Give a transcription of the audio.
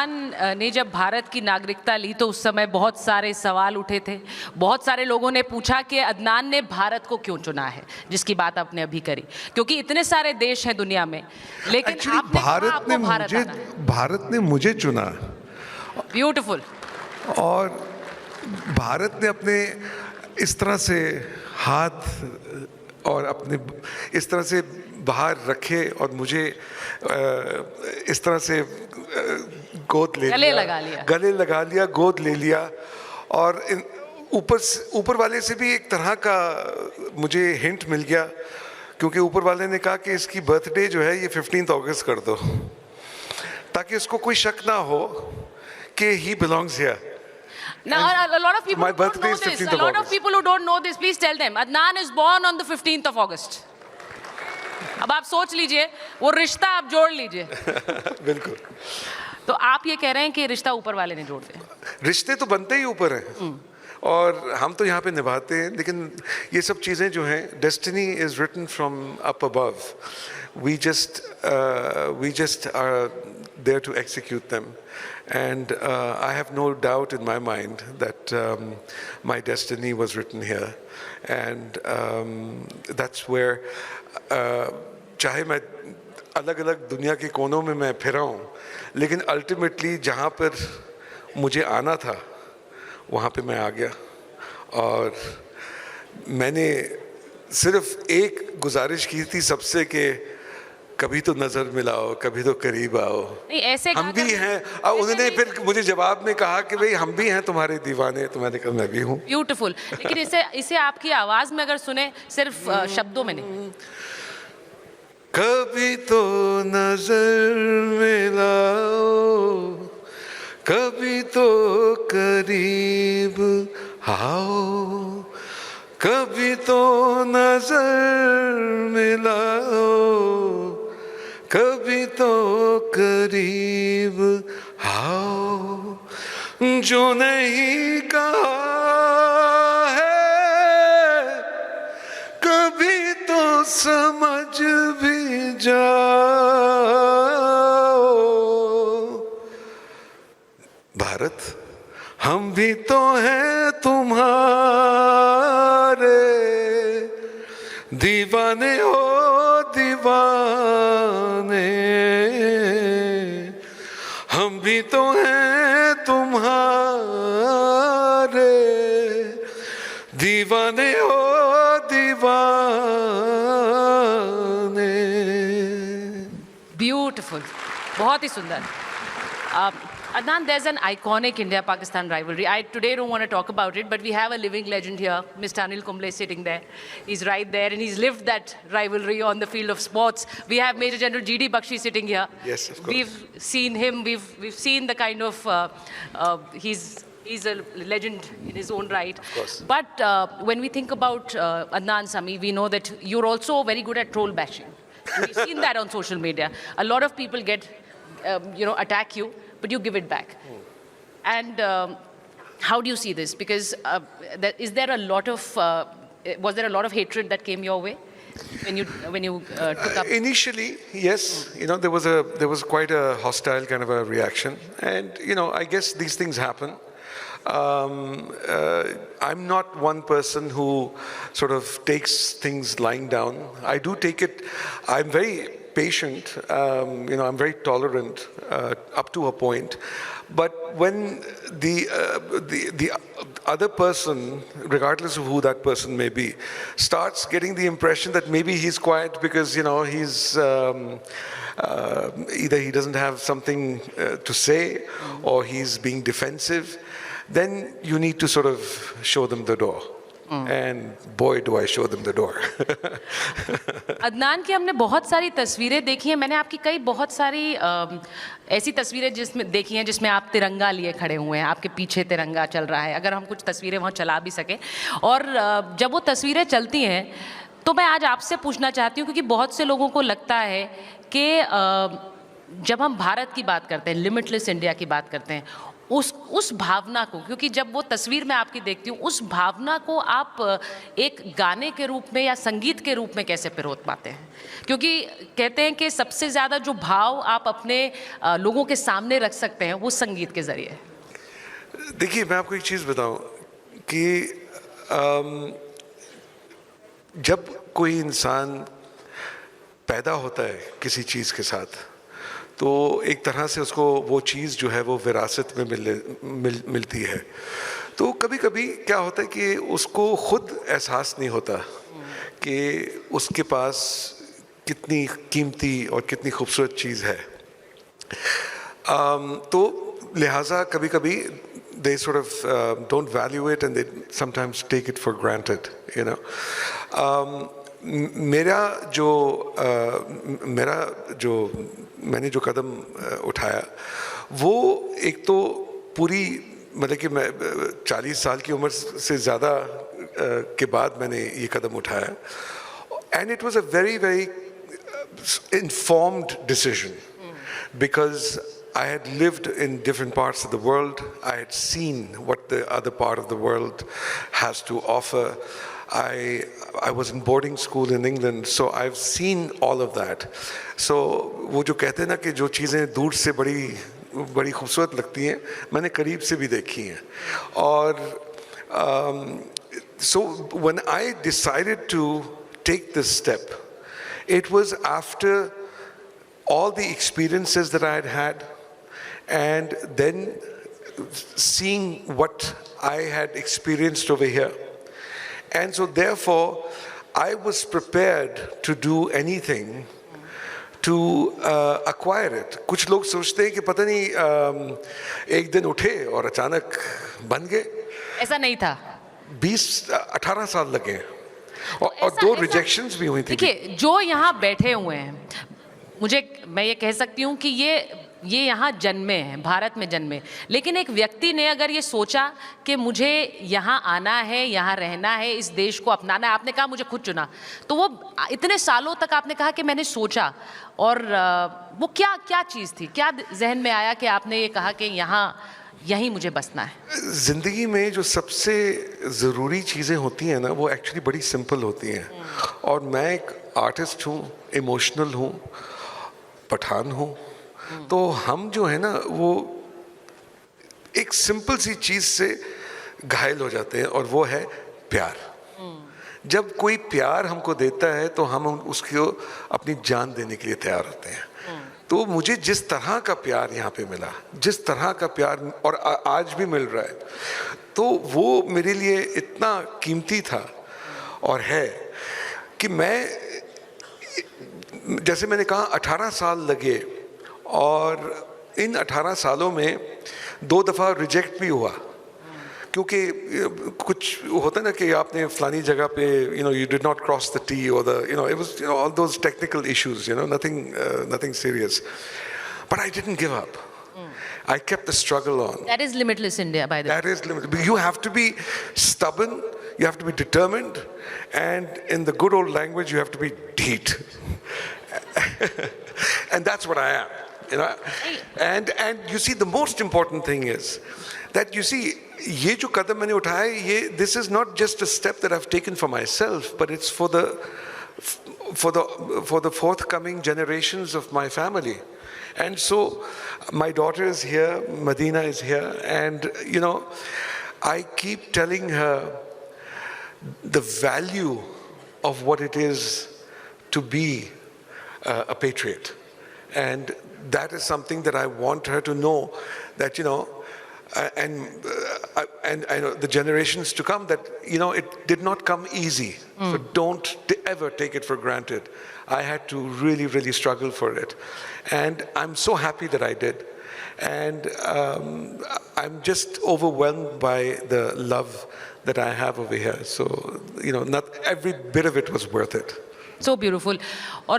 अदनान ने जब भारत की नागरिकता ली तो उस समय बहुत सारे सवाल उठे थे। बहुत सारे लोगों ने पूछा कि अदनान ने भारत को क्यों चुना है, जिसकी बात आपने अभी करी, क्योंकि इतने सारे देश हैं दुनिया में, लेकिन एक्चुअली आपने कहा आपको भारत आना है। भारत ने मुझे चुना ब्यूटीफुल। और भारत ने अपने इस तरह से हाथ और अपने इस तरह से बाहर रखे और मुझे इस तरह से गोद ले गले लिया, लगा लिया। गले लगा लिया, गोद ले लिया। और ऊपर वाले से भी एक तरह का मुझे हिंट मिल गया, क्योंकि ऊपर वाले ने कहा कि इसकी बर्थडे जो है ये 15 अगस्त कर दो, ताकि उसको कोई शक ना हो कि he belongs here. Now, a lot of people My who don't birthday know is this. 15th A of lot of August. people who don't know this, please tell them. Adnan is born on the 15th of August. अब आप सोच लीजिए, वो रिश्ता आप जोड़ लीजिए। बिल्कुल। तो आप ये कह रहे हैं कि रिश्ता ऊपर वाले ने जोड़ दिया। रिश्ते तो बनते ही ऊपर हैं और हम तो यहाँ पे निभाते हैं, लेकिन ये सब चीज़ें जो हैं, destiny is written from up above, we just are there to execute them, and I have no doubt in my mind that my destiny was written here, and that's where चाहे मैं अलग-अलग दुनिया के कोनों में मैं फिरा हूँ, लेकिन अल्टीमेटली जहाँ पर मुझे आना था वहाँ पे मैं आ गया। और मैंने सिर्फ एक गुजारिश की थी सबसे कि कभी तो नजर मिलाओ, कभी तो करीब आओ, नहीं ऐसे हम भी हैं। और उन्होंने फिर मुझे जवाब में कहा कि भाई हम भी हैं तुम्हारे दीवाने, तो मैंने कहा मैं भी हूँ। ब्यूटीफुल। लेकिन इसे आपकी आवाज में अगर सुने, सिर्फ शब्दों में नहीं। कभी तो नजर मिलाओ, कभी तो करीब आओ, कभी तो नजर मिलाओ, कभी तो करीब आओ, जो नहीं कहा है कभी तो समझ भी जाओ। भारत, हम भी तो हैं तुम्हारे दीवाने हो दीवाने, हम भी तो हैं तुम्हारे दीवाने हो दीवाने। ब्यूटीफुल, बहुत ही सुंदर। Adnan, there's an iconic India-Pakistan rivalry. I today don't want to talk about it, but we have a living legend here, Mr. Anil Kumble, sitting there. He's right there, and he's lived that rivalry on the field of sports. We have Major General G.D. Bakshi sitting here. Yes, of course. We've seen him. We've seen the kind of he's a legend in his own right. Of course. But when we think about Adnan Sami, we know that you're also very good at troll bashing. And we've seen that on social media. A lot of people get, attack you, but you give it back. And how do you see this? Because was there a lot of hatred that came your way when you took up? Initially, yes, there was quite a hostile kind of a reaction, and I guess these things happen. I'm not one person who sort of takes things lying down. I do take it. I'm very patient, I'm very tolerant up to a point, but when the other person, regardless of who that person may be, starts getting the impression that maybe he's quiet because he's either he doesn't have something to say or he's being defensive, then you need to sort of show them the door. And boy, do I show them the door. Adnan की हमने बहुत सारी तस्वीरें देखी हैं। मैंने आपकी बहुत सारी ऐसी तस्वीरें जिसमें देखी हैं जिसमें आप तिरंगा लिए खड़े हुए हैं, आपके पीछे तिरंगा चल रहा है। अगर हम कुछ तस्वीरें वहाँ चला भी सकें, और जब वो तस्वीरें चलती हैं तो मैं आज आपसे पूछना चाहती हूँ, क्योंकि बहुत से लोगों को लगता है कि जब हम भारत की बात करते हैं, लिमिटलेस इंडिया की बात करते हैं, उस भावना को, क्योंकि जब वो तस्वीर मैं आपकी देखती हूँ, उस भावना को आप एक गाने के रूप में या संगीत के रूप में कैसे पिरोत पाते हैं? क्योंकि कहते हैं कि सबसे ज़्यादा जो भाव आप अपने लोगों के सामने रख सकते हैं वो संगीत के ज़रिए। देखिए, मैं आपको एक चीज़ बताऊं कि जब कोई इंसान पैदा होता है किसी चीज़ के साथ, तो एक तरह से उसको वो चीज़ जो है वो विरासत में मिलती है। तो कभी कभी क्या होता है कि उसको खुद एहसास नहीं होता कि उसके पास कितनी कीमती और कितनी खूबसूरत चीज़ है। तो लिहाजा कभी कभी they sort of don't value it and they sometimes take it for granted, you know. मेरा जो मैंने जो कदम उठाया वो एक तो पूरी मतलब कि मैं 40 साल की उम्र से ज़्यादा के बाद मैंने ये कदम उठाया, and it was a very very informed decision because I had lived in different parts of the world. I had seen what the other part of the world has to offer. I was in boarding school in England, so I've seen all of that. So वो जो कहते हैं ना कि जो चीज़ें दूर से बड़ी खूबसूरत लगती हैं, मैंने करीब से भी देखी हैं। और so when I decided to take this step, it was after all the experiences that I had had, and then seeing what I had experienced over here. And so therefore, I was prepared to do anything to acquire it. कुछ लोग सोचते हैं कि पता नहीं एक दिन उठे और अचानक बन गए। ऐसा नहीं था। 18 साल लगे और 2 रिजेक्शंस भी हुई थी। देखिए, जो यहाँ बैठे हुए हैं, मैं ये कह सकती हूँ कि ये यहाँ जन्मे हैं, भारत में जन्मे, लेकिन एक व्यक्ति ने अगर ये सोचा कि मुझे यहाँ आना है, यहाँ रहना है, इस देश को अपनाना है, आपने कहा मुझे खुद चुना, तो वो इतने सालों तक आपने कहा कि मैंने सोचा, और वो क्या चीज़ थी, क्या जहन में आया कि आपने ये कहा कि यहीं मुझे बसना है? ज़िंदगी में जो सबसे ज़रूरी चीज़ें होती हैं ना, वो एक्चुअली बड़ी सिंपल होती हैं। और मैं एक आर्टिस्ट हूँ, इमोशनल हूँ, पठान हूँ, तो हम जो है ना वो एक सिंपल सी चीज़ से घायल हो जाते हैं, और वो है प्यार। जब कोई प्यार हमको देता है तो हम उसको अपनी जान देने के लिए तैयार होते हैं। तो मुझे जिस तरह का प्यार यहाँ पे मिला, जिस तरह का प्यार और आज भी मिल रहा है, तो वो मेरे लिए इतना कीमती था और है कि मैं, जैसे मैंने कहा, 18 साल लगे, और इन 18 सालों में 2 दफ़ा रिजेक्ट भी हुआ, क्योंकि कुछ होता है ना कि आपने फलानी जगह पे you did not cross the T, or the it was all those technical issues, nothing serious, but I didn't give up. I kept the struggle on. That is limitless India, by the way. That is limitless. You have to be stubborn, you have to be determined, and in the good old language, you have to be deet. And that's what I am. And you see, the most important thing is that, you see, ये जो कदम मैंने उठाया, this is not just a step that I've taken for myself, but it's for the forthcoming generations of my family. And so my daughter is here, Medina is here, and I keep telling her the value of what it is to be a patriot. And that is something that I want her to know, that and I know the generations to come, that it did not come easy. So don't ever take it for granted. I had to really, really struggle for it, and I'm so happy that I did. And I'm just overwhelmed by the love that I have over here. So not every bit of it was worth it. So beautiful.